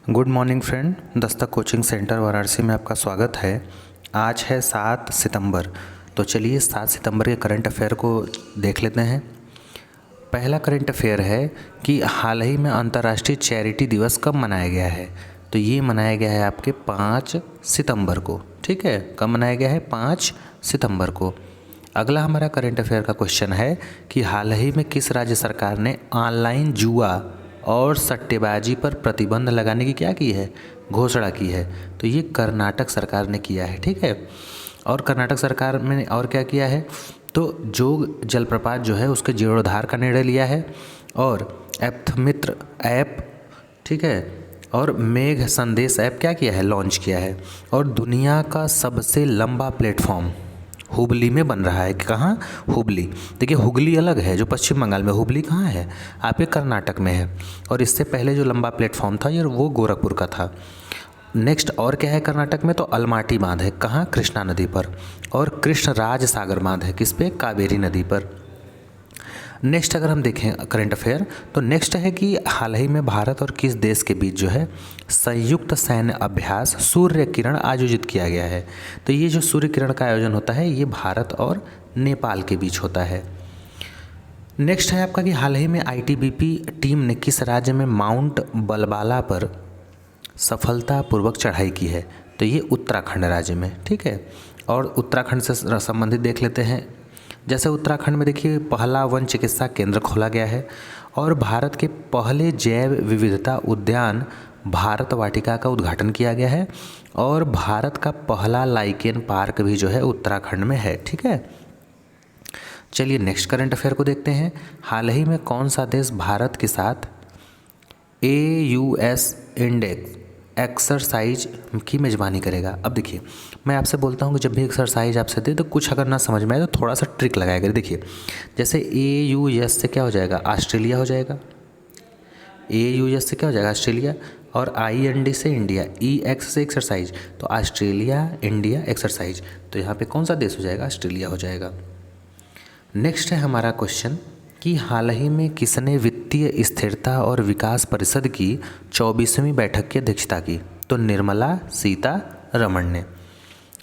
Good morning friend, Dastak coaching centre Varanasi में आपका स्वागत है। आज है 7 सितंबर। तो चलिए 7 सितंबर के करंट अफेयर को देख लेते हैं। पहला करंट अफेयर है कि हाल ही में अंतर्राष्ट्रीय चैरिटी दिवस कब मनाया गया है। तो ये मनाया गया है आपके 5 सितंबर को। ठीक है, कब मनाया गया है? 5 सितंबर को। अगला हमारा करंट अफेयर का क्वेश्चन है कि हाल ही में किस राज्य सरकार ने ऑनलाइन जुआ और सट्टेबाजी पर प्रतिबंध लगाने की क्या की है? घोषणा की है। तो ये कर्नाटक सरकार ने किया है। ठीक है, और कर्नाटक सरकार ने और क्या किया है? तो जोग जलप्रपात जो है उसके जीर्णोद्धार का निर्णय लिया है, और एप्थमित्र ऐप, ठीक है, और मेघ संदेश ऐप क्या किया है? लॉन्च किया है। और दुनिया का सबसे लंबा प्लेटफॉर्म हुबली में बन रहा है। कहाँ? हुबली। देखिए, हुगली अलग है जो पश्चिम बंगाल में, हुबली कहाँ है? आपके कर्नाटक में है। और इससे पहले जो लंबा प्लेटफॉर्म था ये वो गोरखपुर का था। नेक्स्ट और क्या है कर्नाटक में? तो अलमाटी बांध है। कहाँ? कृष्णा नदी पर। और कृष्णराज सागर बांध है। किस पे? कावेरी नदी पर। नेक्स्ट अगर हम देखें करंट अफेयर, तो नेक्स्ट है कि हाल ही में भारत और किस देश के बीच जो है संयुक्त सैन्य अभ्यास सूर्य किरण आयोजित किया गया है। तो ये जो सूर्य किरण का आयोजन होता है ये भारत और नेपाल के बीच होता है। नेक्स्ट है आपका कि हाल ही में आईटीबीपी टीम ने किस राज्य में माउंट बलबाला पर सफलतापूर्वक चढ़ाई की है? तो ये उत्तराखंड राज्य में। ठीक है, और उत्तराखंड से संबंधित देख लेते हैं। जैसे उत्तराखंड में देखिए पहला वन चिकित्सा केंद्र खोला गया है, और भारत के पहले जैव विविधता उद्यान भारत वाटिका का उद्घाटन किया गया है, और भारत का पहला लाइकेन पार्क भी जो है उत्तराखंड में है। ठीक है, चलिए नेक्स्ट करंट अफेयर को देखते हैं। हाल ही में कौन सा देश भारत के साथ AUS इंडेक्स एक्सरसाइज की मेज़बानी करेगा? अब देखिए, मैं आपसे बोलता हूँ कि जब भी एक्सरसाइज आपसे दे तो कुछ अगर ना समझ में आए तो थोड़ा सा ट्रिक लगाया करें। देखिए, जैसे AUS से क्या हो जाएगा? ऑस्ट्रेलिया हो जाएगा। AUS से क्या हो जाएगा? ऑस्ट्रेलिया। और IND से इंडिया, EX से एक्सरसाइज, तो ऑस्ट्रेलिया इंडिया एक्सरसाइज। तो यहाँ पे कौन सा देश हो जाएगा? ऑस्ट्रेलिया हो जाएगा। नेक्स्ट है हमारा क्वेश्चन कि हाल ही में किसने वित्तीय स्थिरता और विकास परिषद की 24वीं बैठक की अध्यक्षता की? तो निर्मला सीतारमण ने।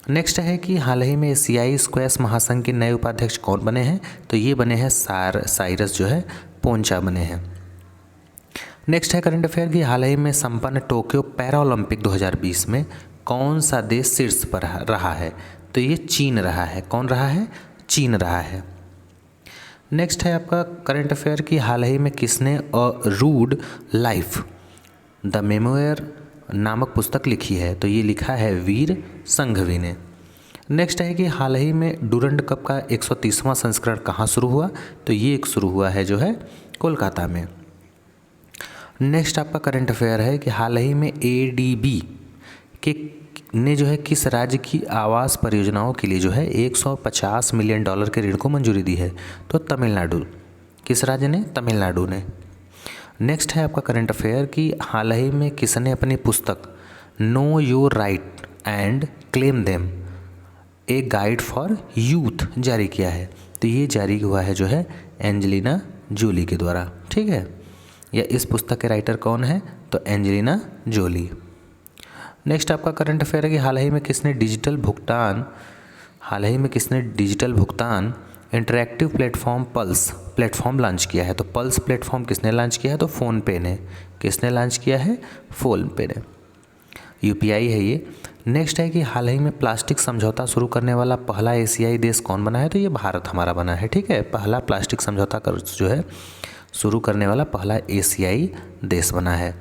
नेक्स्ट है कि हाल ही में एशियाई स्क्वैश महासंघ के नए उपाध्यक्ष कौन बने हैं? तो ये बने हैं साइरस जो है पोंचा बने हैं। नेक्स्ट है करंट अफेयर कि हाल ही में संपन्न टोक्यो पैरा ओलंपिक 2020 में कौन सा देश शीर्ष पर रहा है? तो ये चीन रहा है। कौन रहा है? चीन रहा है। नेक्स्ट है आपका करंट अफेयर कि हाल ही में किसने a rude life the memoir नामक पुस्तक लिखी है? तो ये लिखा है वीर संघवी ने। नेक्स्ट है कि हाल ही में डूरंड कप का 130वां संस्करण कहाँ शुरू हुआ? तो ये एक शुरू हुआ है जो है कोलकाता में। नेक्स्ट आपका करंट अफेयर है कि हाल ही में ADB के ने जो है किस राज्य की आवास परियोजनाओं के लिए जो है $150 मिलियन के ऋण को मंजूरी दी है? तो तमिलनाडु। किस राज्य ने? तमिलनाडु ने। नेक्स्ट है आपका करंट अफेयर कि हाल ही में किसने अपनी पुस्तक know your right and claim them a guide for youth जारी किया है? तो ये जारी हुआ है जो है एंजेलिना जोली के द्वारा। ठीक है, या इस पुस्तक के राइटर कौन है? तो एंजेलिना जोली। नेक्स्ट आपका करंट अफेयर है कि हाल ही में किसने डिजिटल भुगतान interactive platform pulse platform launch किया है? तो पल्स प्लेटफॉर्म किसने लॉन्च किया है? तो फ़ोनपे ने। किसने लॉन्च किया है? फ़ोनपे ने। UPI है ये। नेक्स्ट है कि हाल ही में प्लास्टिक समझौता शुरू करने वाला पहला एशियाई देश कौन बना है? तो ये भारत हमारा बना है। ठीक है, पहला प्लास्टिक समझौता कर जो है शुरू करने वाला पहला एशियाई देश बना है।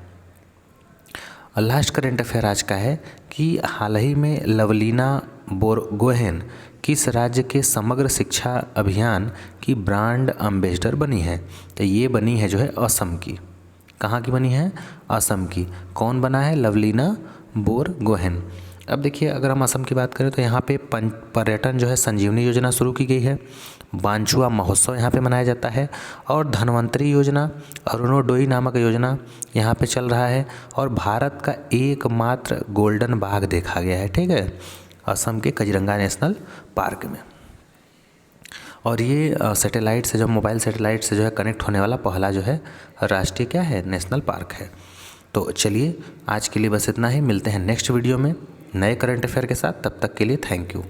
और लास्ट करंट अफेयर आज का है कि हाल ही में लवलीना बोरगोहेन किस राज्य के समग्र शिक्षा अभियान की ब्रांड एम्बेसडर बनी है? तो ये बनी है जो है असम की। कहाँ की बनी है? असम की। कौन बना है? लवलीना बोरगोहेन। अब देखिए, अगर हम असम की बात करें तो यहाँ पे पर्यटन जो है संजीवनी योजना शुरू की गई है। वांचुआ महोत्सव यहाँ पे मनाया जाता है, और धन्वंतरी योजना, अरुणोदय नामक योजना यहाँ पे चल रहा है, और भारत का एकमात्र गोल्डन बाघ देखा गया है। ठीक है, असम के काजीरंगा नेशनल पार्क में। और ये सैटेलाइट से, जो मोबाइल सैटेलाइट से जो है कनेक्ट होने वाला पहला जो है राष्ट्रीय क्या है? नेशनल पार्क है। तो चलिए आज के लिए बस इतना ही, मिलते हैं नेक्स्ट वीडियो में नए करंट अफेयर के साथ। तब तक के लिए थैंक यू।